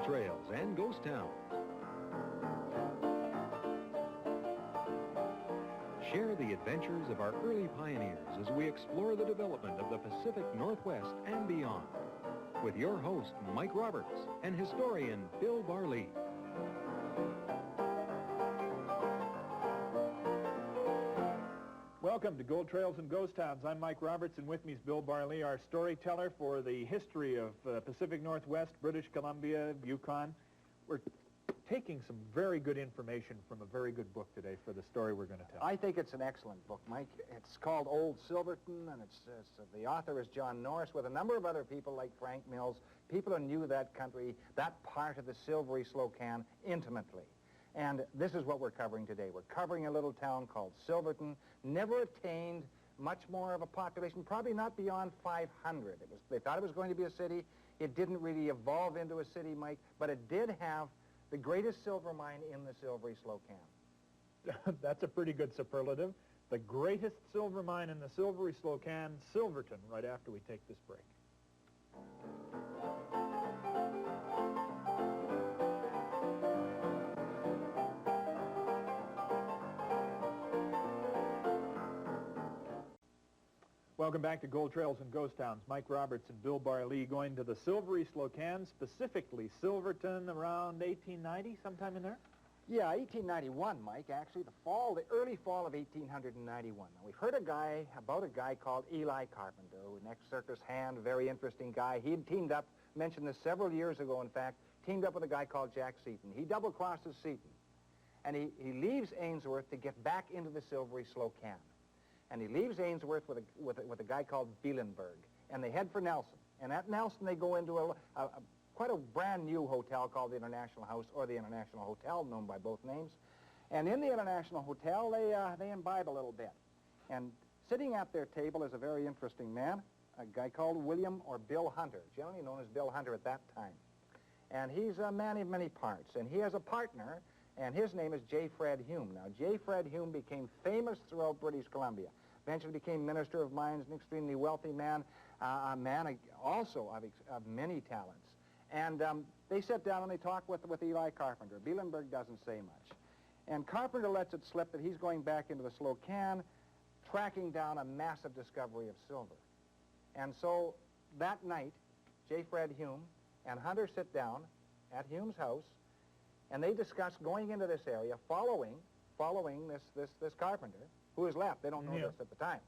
trails and ghost towns. Share the adventures of our early pioneers as we explore the development of the Pacific Northwest and beyond. With your host, Mike Roberts, and historian Bill Barlee. Welcome to Gold Trails and Ghost Towns. I'm Mike Roberts, and with me is Bill Barlee, our storyteller for the history of Pacific Northwest, British Columbia, Yukon. We're taking some very good information from a very good book today for the story we're going to tell. I think it's an excellent book, Mike. It's called Old Silverton, and the author is John Norris, with a number of other people like Frank Mills, people who knew that country, that part of the Silvery Slocan intimately. And this is what we're covering today. We're covering a little town called Silverton, never attained much more of a population, probably not beyond 500. They thought it was going to be a city. It didn't really evolve into a city, Mike, but it did have the greatest silver mine in the Silvery Slocan. That's a pretty good superlative. The greatest silver mine in the Silvery Slocan, Silverton, right after we take this break. Welcome back to Gold Trails and Ghost Towns. Mike Roberts and Bill Barlee going to the Silvery Slocan, specifically Silverton, around 1890, sometime in there? Yeah, 1891, Mike, actually, the early fall of 1891. Now, we've heard about a guy called Eli Carpenter, who an ex-circus hand, very interesting guy. He had teamed up, mentioned this several years ago, in fact, teamed up with a guy called Jack Seaton. He double-crosses Seaton, and he leaves Ainsworth to get back into the Silvery Slocan. And he leaves Ainsworth with a guy called Bielenberg, and they head for Nelson. And at Nelson, they go into quite a brand-new hotel called the International House, or the International Hotel, known by both names. And in the International Hotel, they imbibe a little bit. And sitting at their table is a very interesting man, a guy called William or Bill Hunter, generally known as Bill Hunter at that time. And he's a man of many parts, and he has a partner, and his name is J. Fred Hume. Now, J. Fred Hume became famous throughout British Columbia. Eventually became Minister of Mines, an extremely wealthy man, a man also of many talents. And they sit down and they talk with Eli Carpenter. Bielenberg doesn't say much. And Carpenter lets it slip that he's going back into the Slocan, tracking down a massive discovery of silver. And so that night, J. Fred Hume and Hunter sit down at Hume's house, and they discuss going into this area, following this Carpenter, who has left. They don't know this at the time.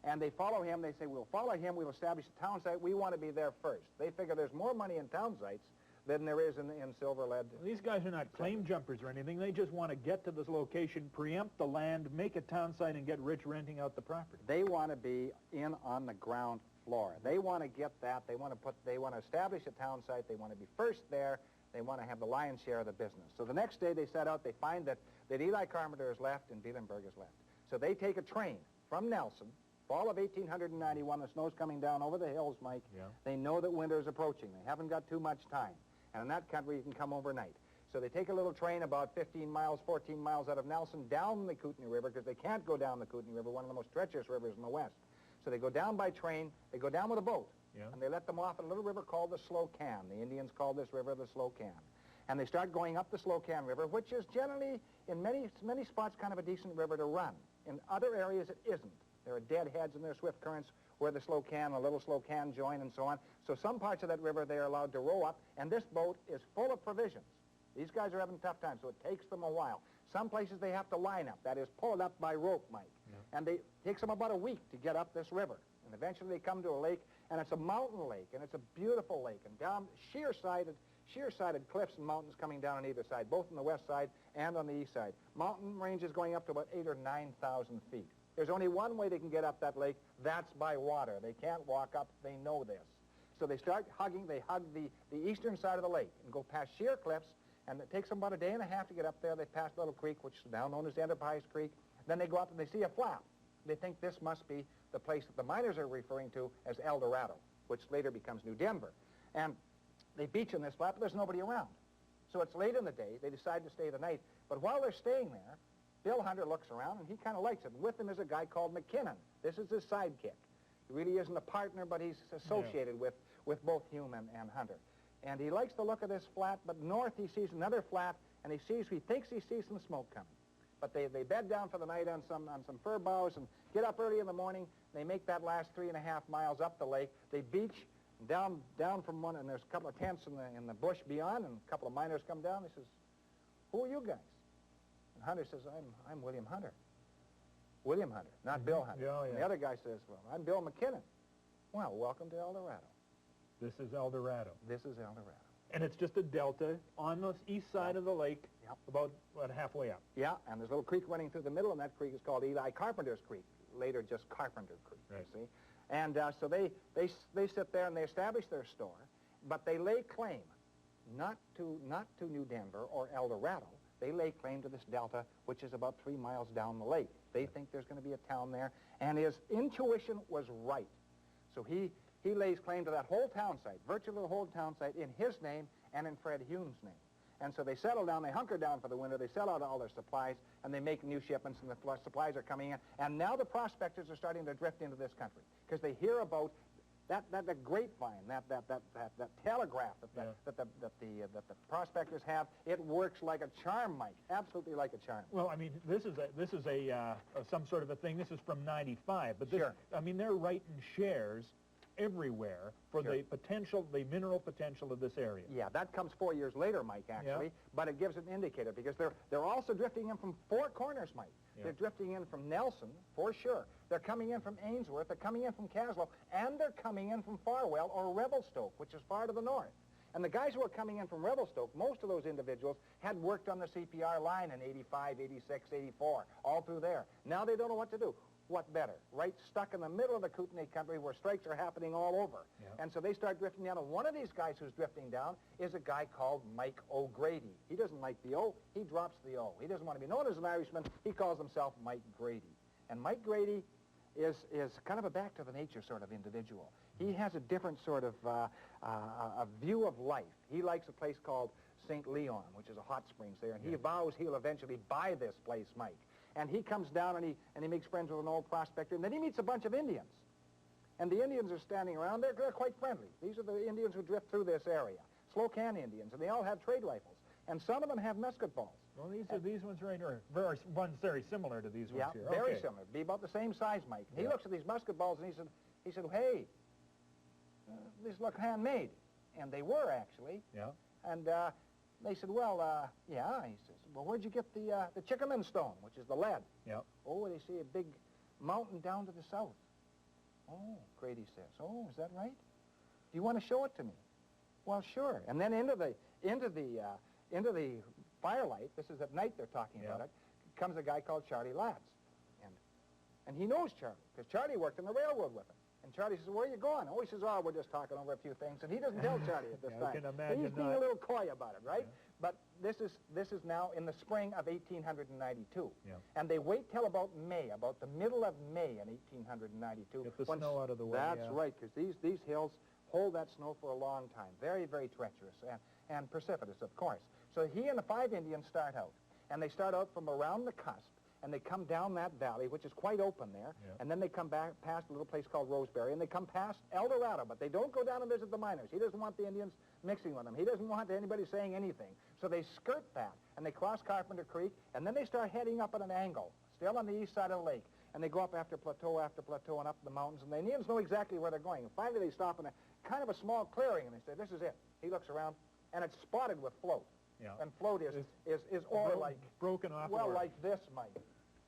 And they follow him. They say, we'll follow him. We'll establish a town site. We want to be there first. They figure there's more money in town sites than there is in silver lead. These guys are not claim jumpers or anything. They just want to get to this location, preempt the land, make a town site, and get rich renting out the property. They want to be in on the ground floor. They want to get that. They want to establish a town site. They want to be first there. They want to have the lion's share of the business. So the next day they set out. They find that Eli Carpenter is left and Bielenberg is left. So they take a train from Nelson, fall of 1891, the snow's coming down over the hills, Mike. Yeah. They know that winter is approaching. They haven't got too much time. And in that country, you can come overnight. So they take a little train about 15 miles, 14 miles out of Nelson, down the Kootenai River, because they can't go down the Kootenai River, one of the most treacherous rivers in the West. So they go down by train, they go down with a boat, and they let them off at a little river called the Slocan. The Indians call this river the Slocan. And they start going up the Slocan River, which is generally, in many spots, kind of a decent river to run. In other areas, it isn't. There are deadheads and there are swift currents where the Slocan, the little Slocan join and so on. So some parts of that river, they are allowed to row up, and this boat is full of provisions. These guys are having a tough time, so it takes them a while. Some places they have to line up, that is, pull it up by rope, Mike. Yeah. And it takes them about a week to get up this river. And eventually they come to a lake, and it's a mountain lake, and it's a beautiful lake, and down sheer-sided cliffs and mountains coming down on either side, both on the west side and on the east side. Mountain ranges going up to about 8,000 or 9,000 feet. There's only one way they can get up that lake. That's by water. They can't walk up. They know this. So they start hugging. They hug the eastern side of the lake and go past sheer cliffs, and it takes them about a day and a half to get up there. They pass a little creek, which is now known as Enterprise Creek. Then they go up and they see a flap. They think this must be the place that the miners are referring to as El Dorado, which later becomes New Denver. And they beach in this flap, but there's nobody around. So it's late in the day. They decide to stay the night. But while they're staying there, Bill Hunter looks around, and he kind of likes it. And with him is a guy called McKinnon. This is his sidekick. He really isn't a partner, but he's associated with both Hume and Hunter. And he likes the look of this flat, but north he sees another flat, and he thinks he sees some smoke coming. But they bed down for the night on some fir boughs and get up early in the morning. They make that last 3.5 miles up the lake. They beach down from one, and there's a couple of tents in the bush beyond, and a couple of miners come down. He says, "Who are you guys?" And Hunter says, I'm William Hunter. William Hunter, not Bill Hunter. Yeah, yeah. And the other guy says, "Well, I'm Bill McKinnon." "Well, welcome to El Dorado." This is El Dorado. This is El Dorado. And it's just a delta on the east side of the lake, Yep. about, halfway up. Yeah, and there's a little creek running through the middle, and that creek is called Eli Carpenter's Creek, later just Carpenter Creek, Right. you see. And so they sit there and they establish their store, but they lay claim not to New Denver or El Dorado. They lay claim to this delta, which is about 3 miles down the lake. They think there's going to be a town there, and his intuition was right. So he lays claim to that whole town site, virtually the whole town site, in his name and in Fred Hume's name. And so they settle down, they hunker down for the winter, they sell out all their supplies, and they make new shipments, and the supplies are coming in. And now the prospectors are starting to drift into this country, because they hear about that grapevine, that telegraph that the prospectors have. It works like a charm, Mike, absolutely like a charm. Well, I mean, this is some sort of a thing. This is from '95, but this, Sure. I mean, they're writing shares everywhere for Sure. the mineral potential of this area. Yeah, that comes 4 years later, Mike, actually, Yeah. but it gives an indicator, because they're also drifting in from 4 corners, Mike. Yeah. They're drifting in from Nelson, for sure. They're coming in from Ainsworth, they're coming in from Caslow, and they're coming in from Farwell or Revelstoke, which is far to the north. And the guys who are coming in from Revelstoke, most of those individuals had worked on the CPR line in 85, 86, 84, all through there. Now they don't know what to do. What better? Right stuck in the middle of the Kootenai country where strikes are happening all over. Yeah. And so they start drifting down. And one of these guys who's drifting down is a guy called Mike O'Grady. He doesn't like the O. He drops the O. He doesn't want to be known as an Irishman. He calls himself Mike Grady. And Mike Grady is kind of a back-to-the-nature sort of individual. He has a different sort of a view of life. He likes a place called St. Leon, which is a hot springs there. And he vows he'll eventually buy this place, Mike. And he comes down and he makes friends with an old prospector, and then he meets a bunch of Indians. And the Indians are standing around. They're quite friendly. These are the Indians who drift through this area, Slocan Indians, and they all have trade rifles. And some of them have musket balls. Well, these ones right here, one's very similar to these ones Yeah, here. very Okay. similar. Be about the same size, Mike. And he Yeah. looks at these musket balls and he said, "Hey, these look handmade," and they were actually. Yeah. And they said, "Well, yeah." He says, "Well, where'd you get the Chickaman stone, which is the lead?" Yeah. "Oh, they see a big mountain down to the south." "Oh," Grady says. "Oh, is that right? Do you want to show it to me?" "Well, sure." And then into the firelight, this is at night they're talking about it, comes a guy called Charlie Latz. And he knows Charlie, because Charlie worked on the railroad with him. And Charlie says, "Where are you going?" "Oh," he says, "Oh, we're just talking over a few things." And he doesn't tell Charlie at this Yeah, I time. can imagine He's being not. a little coy about it, right? Yeah. But this is now in the spring of 1892. Yeah. And they wait till about May, about the middle of May in 1892. Get the when snow out of the way, That's yeah. right, because these hills hold that snow for a long time. Very, very treacherous and precipitous, of course. So he and the 5 Indians start out. And they start out from around the cusp. And they come down that valley, which is quite open there, Yeah. and then they come back past a little place called Roseberry, and they come past El Dorado, but they don't go down and visit the miners. He doesn't want the Indians mixing with them. He doesn't want anybody saying anything. So they skirt that, and they cross Carpenter Creek, and then they start heading up at an angle, still on the east side of the lake, and they go up after plateau and up the mountains, and the Indians know exactly where they're going. And finally they stop in a kind of a small clearing, and they say, "This is it." He looks around, and it's spotted with float. Yeah. And float is ore-like. Broken off. Well, ore. like this, Mike.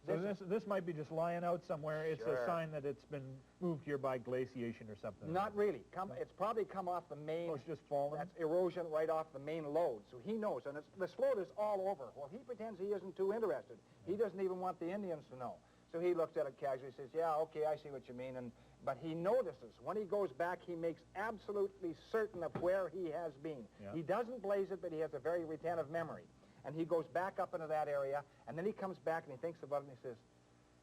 So this might be just lying out somewhere. It's Sure. a sign that it's been moved here by glaciation or something. Not really. It's probably come off the main. Oh, it's just fallen? That's erosion right off the main lode. So he knows, and this float is all over. Well, he pretends he isn't too interested. He doesn't even want the Indians to know. So he looks at it casually, says, "Yeah, okay, I see what you mean." But he notices when he goes back, he makes absolutely certain of where he has been. Yeah. He doesn't blaze it, but he has a very retentive memory. And he goes back up into that area, and then he comes back and he thinks about it and he says,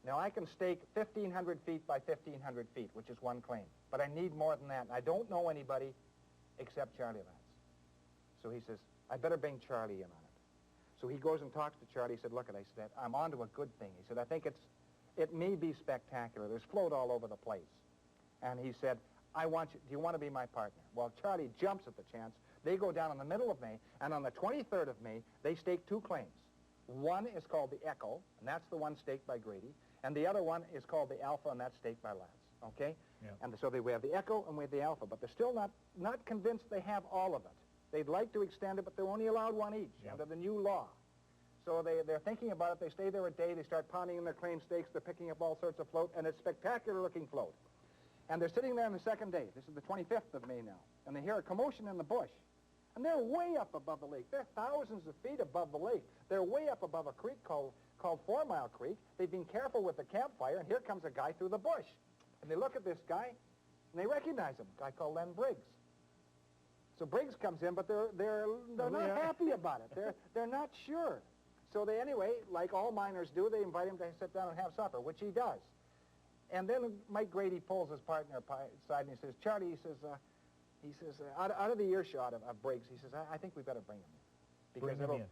"Now I can stake 1,500 feet by 1,500 feet, which is one claim. But I need more than that. And I don't know anybody except Charlie Latz." So he says, "I better bring Charlie in on it." So he goes and talks to Charlie. He said, "Look, I said, I'm onto a good thing." He said, "I think it may be spectacular. There's float all over the place." And he said, "Do you want to be my partner?" Well, Charlie jumps at the chance They go down in the middle of May, and on the 23rd of May, they stake 2 claims. One is called the Echo, and that's the one staked by Grady, and the other one is called the Alpha, and that's staked by Lance, okay? Yeah. And so we have the Echo and we have the Alpha, but they're still not convinced they have all of it. They'd like to extend it, but they're only allowed one each under the new law. So they're thinking about it. They stay there a day. They start pounding in their claim stakes. They're picking up all sorts of float, and it's spectacular-looking float. And they're sitting there on the second day. This is the 25th of May now. And they hear a commotion in the bush. And they're way up above the lake. They're thousands of feet above the lake. They're way up above a creek called 4 Mile Creek. They've been careful with the campfire, and here comes a guy through the bush. And they look at this guy, and they recognize him, a guy called Len Briggs. So Briggs comes in, but they're not happy about it. They're not sure. So they, anyway, like all miners do, they invite him to sit down and have supper, which he does. And then Mike Grady pulls his partner aside and he says, Charlie, he says, out of the earshot of Briggs, he says, I think we better bring him in. Bring him in.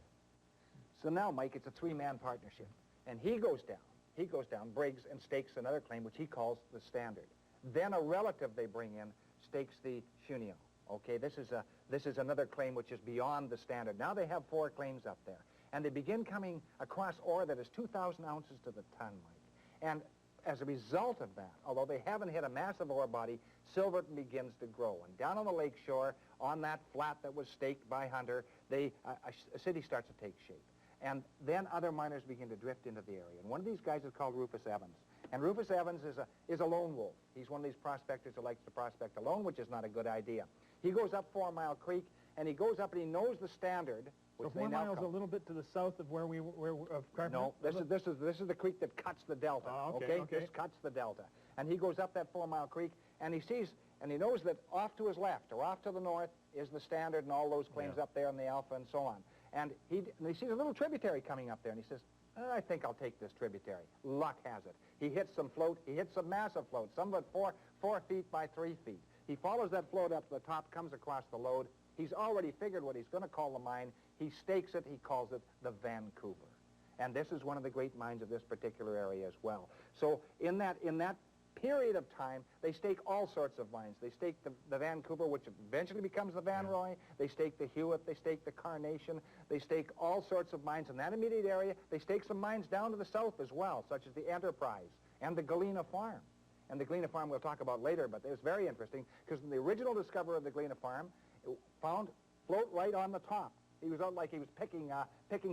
So now, Mike, it's a 3-man partnership. And he goes down, Briggs, and stakes another claim, which he calls the Standard. Then a relative they bring in stakes the Shunio. Okay, this is another claim which is beyond the Standard. Now they have 4 claims up there. And they begin coming across ore that is 2,000 ounces to the ton, Mike. And as a result of that, although they haven't hit a massive ore body, Silverton begins to grow. And down on the lake shore, on that flat that was staked by Hunter, a city starts to take shape. And then other miners begin to drift into the area. And one of these guys is called Rufus Evans. And Rufus Evans is a lone wolf. He's one of these prospectors who likes to prospect alone, which is not a good idea. He goes up 4 Mile Creek, and he goes up and he knows the Standard. So 4 miles a little bit to the south of where of Carpenter? No, this is the creek that cuts the delta. Okay. This cuts the delta. And he goes up that 4 Mile Creek, and he sees, and he knows that off to his left or off to the north is the Standard and all those claims up there and the Alpha and so on. And he sees a little tributary coming up there, and he says, I think I'll take this tributary. Luck has it. He hits some float. He hits some massive float, some of it 4 feet by 3 feet. He follows that float up to the top, comes across the lode. He's already figured what he's going to call the mine. He stakes it. He calls it the Vancouver. And this is one of the great mines of this particular area as well. So in that period of time, they stake all sorts of mines. They stake the Vancouver, which eventually becomes the Van Roy. They stake the Hewitt. They stake the Carnation. They stake all sorts of mines in that immediate area. They stake some mines down to the south as well, such as the Enterprise and the Galena Farm. And the Galena Farm we'll talk about later, but it was very interesting because the original discoverer of the Galena Farm found float right on the top. He was out like he was picking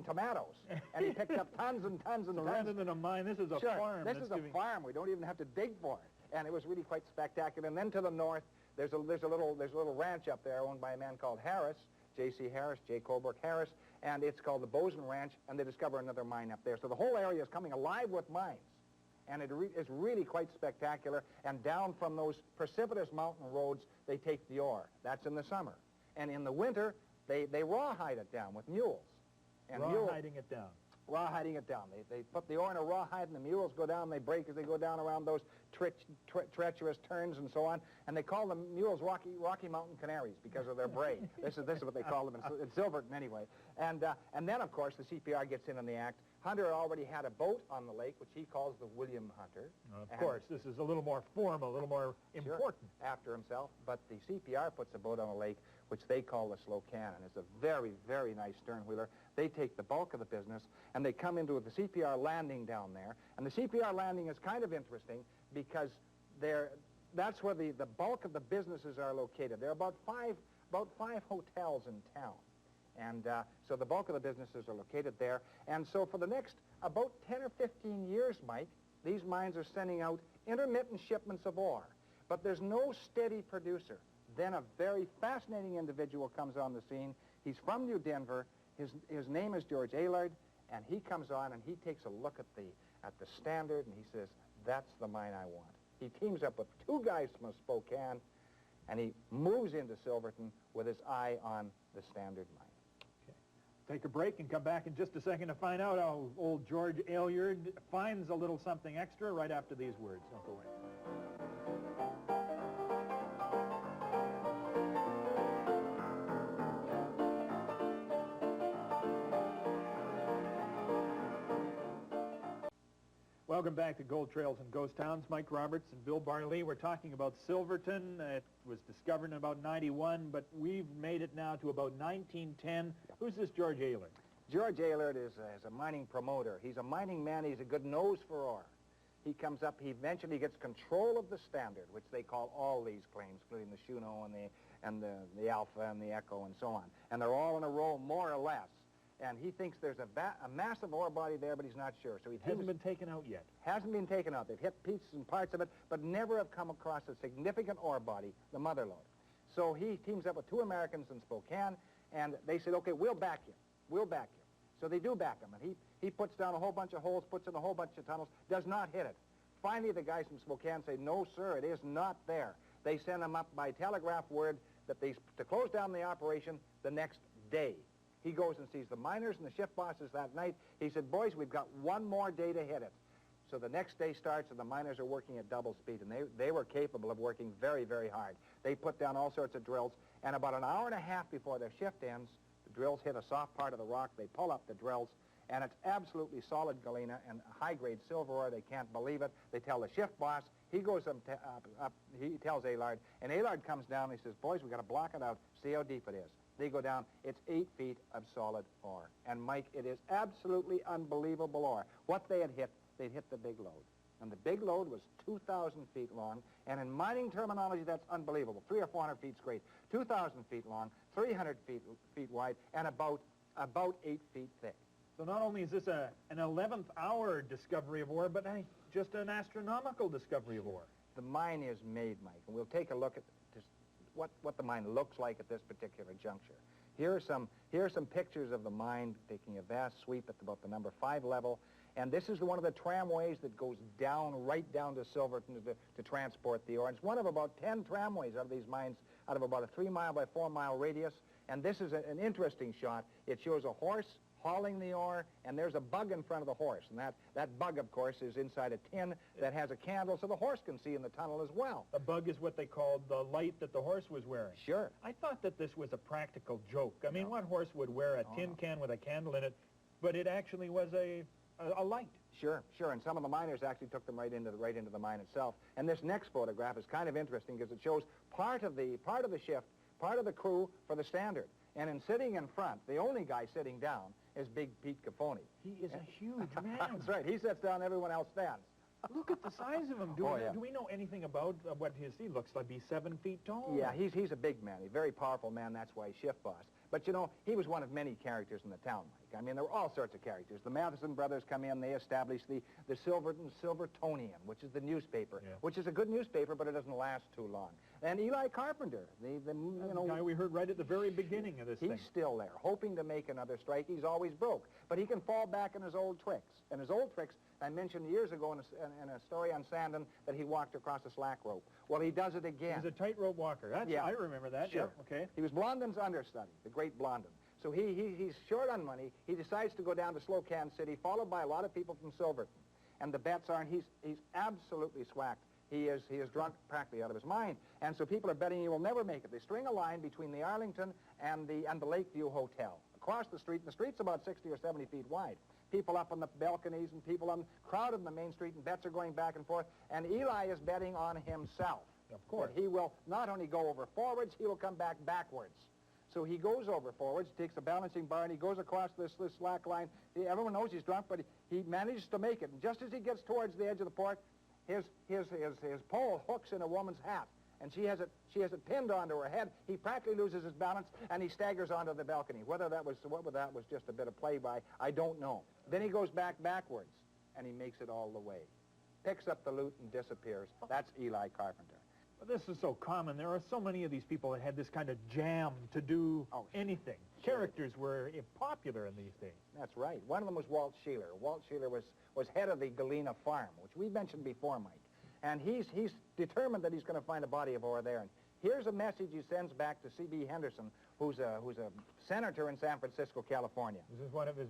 tomatoes, and he picked up tons and tons and tons. Rather than a mine, this is a farm. This is a farm. We don't even have to dig for it, and it was really quite spectacular. And then to the north, there's a little ranch up there owned by a man called Harris, J.C. Harris, J. Colbrook Harris, and it's called the Boson Ranch, and they discover another mine up there. So the whole area is coming alive with mines, and it is really quite spectacular. And down from those precipitous mountain roads, they take the ore. That's in the summer, and in the winter, they rawhide it down with mules. And rawhiding it down. Rawhiding it down. They put the ore in a rawhide, and the mules go down. They break as they go down around those treacherous turns and so on. And they call the mules Rocky Mountain Canaries because of their bray. This is what they call them in Silverton anyway. And then, of course, the CPR gets in on the act. Hunter already had a boat on the lake, which he calls the William Hunter. Of course, this is a little more formal, a little more important. Sure, after himself. But the CPR puts a boat on the lake, which they call the Slow Cannon. It's a very, very nice stern wheeler. They take the bulk of the business, and they come into the CPR landing down there. And the CPR landing is kind of interesting because that's where the bulk of the businesses are located. There are about five hotels in town. And so the bulk of the businesses are located there. And so for the next about 10 or 15 years, Mike, these mines are sending out intermittent shipments of ore. But there's no steady producer. Then a very fascinating individual comes on the scene. He's from New Denver. His name is George Aylard, and he comes on and he takes a look at the Standard, and he says, that's the mine I want. He teams up with 2 guys from Spokane, and he moves into Silverton with his eye on the Standard mine. Take a break and come back in just a second to find out how old George Aylard finds a little something extra right after these words. Don't go away. Welcome back to Gold Trails and Ghost Towns. Mike Roberts and Bill Barley. We're talking about Silverton. It was discovered in about 91, but we've made it now to about 1910. Who's this George Ehlert? George Ehlert is a mining promoter. He's a mining man. He's a good nose for ore. He comes up, he eventually gets control of the Standard, which they call all these claims, including the Shuno and the Alpha and the Echo and so on. And they're all in a row, more or less. And he thinks there's a massive ore body there, but he's not sure. So he hasn't been taken out yet. Hasn't been taken out. They've hit pieces and parts of it, but never have come across a significant ore body, the mother lode. So he teams up with 2 Americans in Spokane, and they said, okay, we'll back you. We'll back you. So they do back him, and he puts down a whole bunch of holes, puts in a whole bunch of tunnels, does not hit it. Finally, the guys from Spokane say, no, sir, it is not there. They send him up by telegraph word that to close down the operation the next day. He goes and sees the miners and the shift bosses that night. He said, boys, we've got one more day to hit it. So the next day starts, and the miners are working at double speed, and they were capable of working very, very hard. They put down all sorts of drills, and about an hour and a half before their shift ends, the drills hit a soft part of the rock. They pull up the drills, and it's absolutely solid galena and high-grade silver ore. They can't believe it. They tell the shift boss. He goes up, he tells Ehlert, and Ehlert comes down, and he says, boys, we've got to block it out, see how deep it is. They go down. It's 8 feet of solid ore. And, Mike, it is absolutely unbelievable ore. What they had hit, they'd hit the big lode. And the big lode was 2,000 feet long. And in mining terminology, that's unbelievable. 300 or 400 feet straight. 2,000 feet long, 300 feet wide, and about 8 feet thick. So not only is this an 11th hour discovery of ore, but just an astronomical discovery of ore. The mine is made, Mike. And we'll take a look at what the mine looks like at this particular juncture. Here are some pictures of the mine taking a vast sweep at about the number 5 level, and this is one of the tramways that goes down, right down to Silverton to transport the ore. It's one of about 10 tramways out of these mines, out of about a 3-mile by 4-mile radius, and this is an interesting shot. It shows a horse hauling the ore, and there's a bug in front of the horse, and that bug, of course, is inside a tin that has a candle so the horse can see in the tunnel as well. The bug is what they called the light that the horse was wearing. Sure. I thought that this was a practical joke. I mean, what horse would wear a tin can with a candle in it, but it actually was a light. Sure, and some of the miners actually took them right into the mine itself. And this next photograph is kind of interesting because it shows part of the shift, part of the crew for the Standard. And in sitting in front, the only guy sitting down is Big Pete Cafone. He is a huge man. That's right. He sits down, everyone else stands. Look at the size of him. Do we know anything about what he looks like? He's 7 feet tall. Yeah, he's a big man. He's a very powerful man. That's why he's shift boss. But, you know, he was one of many characters in the town, Mike. I mean, there were all sorts of characters. The Matheson brothers come in. They establish the Silverton Silvertonian, which is the newspaper, which is a good newspaper, but it doesn't last too long. And Eli Carpenter, the guy we heard right at the very beginning of this thing. He's still there, hoping to make another strike. He's always broke. But he can fall back in his old tricks. And his old tricks, I mentioned years ago in a story on Sandon that he walked across a slack rope. Well, he does it again. He's a tightrope walker. I remember that. Sure. Yeah, okay. He was Blondin's understudy, the great Blondin. So he's short on money. He decides to go down to Slocan City, followed by a lot of people from Silverton. And the bets are, he's absolutely swacked. He is drunk practically out of his mind. And so people are betting he will never make it. They string a line between the Arlington and the Lakeview Hotel. Across the street, and the street's about 60 or 70 feet wide. People up on the balconies and people crowded in the main street, and bets are going back and forth. And Eli is betting on himself. Of course. That he will not only go over forwards, he will come back backwards. So he goes over forwards, takes a balancing bar, and he goes across this slack line. Everyone knows he's drunk, but he manages to make it. And just as he gets towards the edge of the port, his pole hooks in a woman's hat, and she has it pinned onto her head. He practically loses his balance, and he staggers onto the balcony. Whether that was just a bit of play-by, I don't know. Then he goes backwards, and he makes it all the way. Picks up the loot and disappears. That's Eli Carpenter. Well, this is so common. There are so many of these people that had this kind of jam to do anything. Sure. Characters were popular in these days. That's right. One of them was Walt Sheeler. Walt Sheeler was head of the Galena Farm, which we mentioned before, Mike. And he's determined that he's going to find a body of ore there. And here's a message he sends back to C.B. Henderson, who's a senator in San Francisco, California.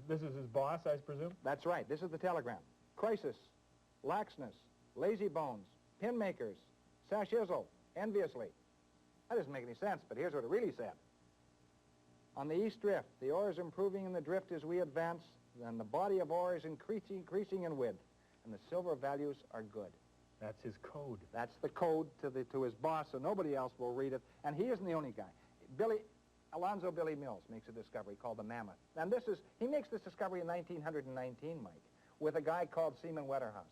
This is his boss, I presume? That's right. This is the telegram. Crisis, laxness, lazy bones, pin makers, sashizzle, enviously. That doesn't make any sense, but here's what it really said. On the east drift, the ore is improving in the drift as we advance, and the body of ore is increasing in width. and the silver values are good. That's his code. That's the code to his boss, so nobody else will read it. And he isn't the only guy. Alonzo Billy Mills makes a discovery called the Mammoth. And he makes this discovery in 1919, Mike, with a guy called Seaman Wetterhouse.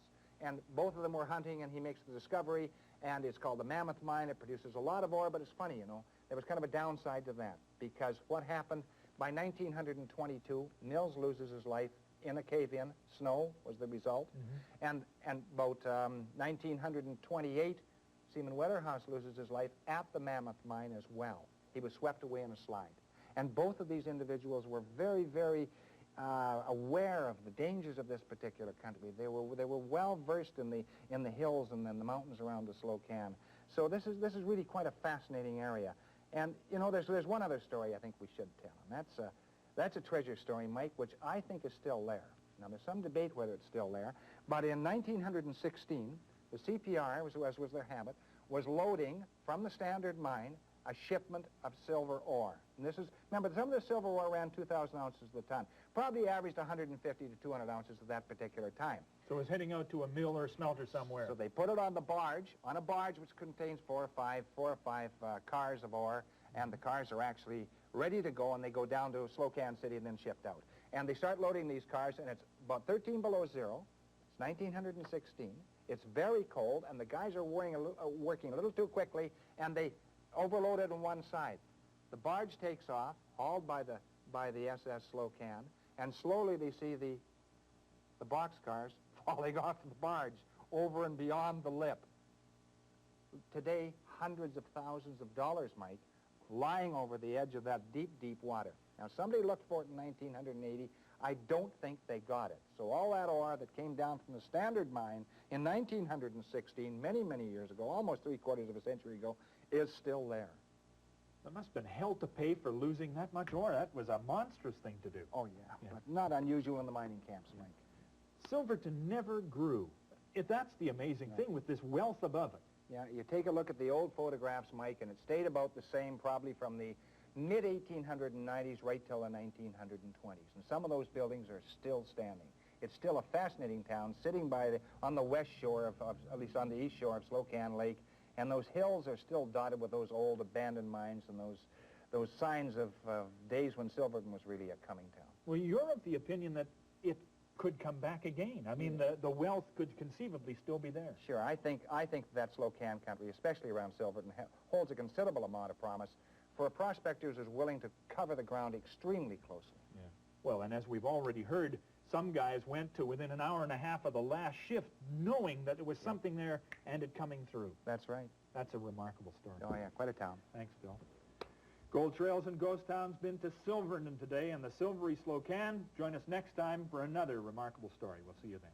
And both of them were hunting, and he makes the discovery, and it's called the Mammoth Mine. It produces a lot of ore, but it's funny, you know. There was kind of a downside to that, because what happened, by 1922, Mills loses his life in a cave-in. Snow was the result. And about 1928, Seaman Wetterhouse loses his life at the Mammoth Mine as well. He was swept away in a slide. And both of these individuals were very, very aware of the dangers of this particular country. They were well versed in the hills and then the mountains around the Slocan. So this is really quite a fascinating area. And you know, there's one other story I think we should tell, and that's a treasure story, Mike, which I think is still there. Now there's some debate whether it's still there, but in 1916, the CPR, as was their habit, was loading from the Standard Mine a shipment of silver ore. And remember, some of the silver ore ran 2,000 ounces a ton. Probably averaged 150 to 200 ounces at that particular time. So it was heading out to a mill or a smelter somewhere. So they put it on a barge which contains four or five cars of ore, and the cars are actually ready to go, and they go down to Slocan City and then shipped out. And they start loading these cars, and it's about 13 below zero. It's 1916. It's very cold, and the guys are working a little too quickly, and they overloaded on one side. The barge takes off, hauled by the SS Slocan, and slowly they see the boxcars falling off the barge over and beyond the lip. Today, hundreds of thousands of dollars, Mike, lying over the edge of that deep, deep water. Now, somebody looked for it in 1980. I don't think they got it. So all that ore that came down from the Standard Mine in 1916, many, many years ago, almost three-quarters of a century ago, is still there. It must have been hell to pay for losing that much ore. That was a monstrous thing to do. Oh, yeah. But not unusual in the mining camps, Mike. Silverton never grew. That's the amazing thing with this wealth above it. Yeah, you take a look at the old photographs, Mike, and it stayed about the same probably from the mid-1890s right till the 1920s. And some of those buildings are still standing. It's still a fascinating town, sitting on the west shore at least on the east shore of Slocan Lake, and those hills are still dotted with those old abandoned mines and those signs of days when Silverton was really a coming town. Well, you're of the opinion that it could come back again. I mean, the wealth could conceivably still be there. Sure, I think that Slocan country, especially around Silverton, holds a considerable amount of promise for prospectors who's willing to cover the ground extremely closely. Yeah. Well, and as we've already heard, some guys went to within an hour and a half of the last shift, knowing that there was something there and it coming through. That's right. That's a remarkable story. Oh, yeah, quite a town. Thanks, Bill. Gold Trails and Ghost Towns been to Silverton today and the Silvery Slocan. Join us next time for another remarkable story. We'll see you then.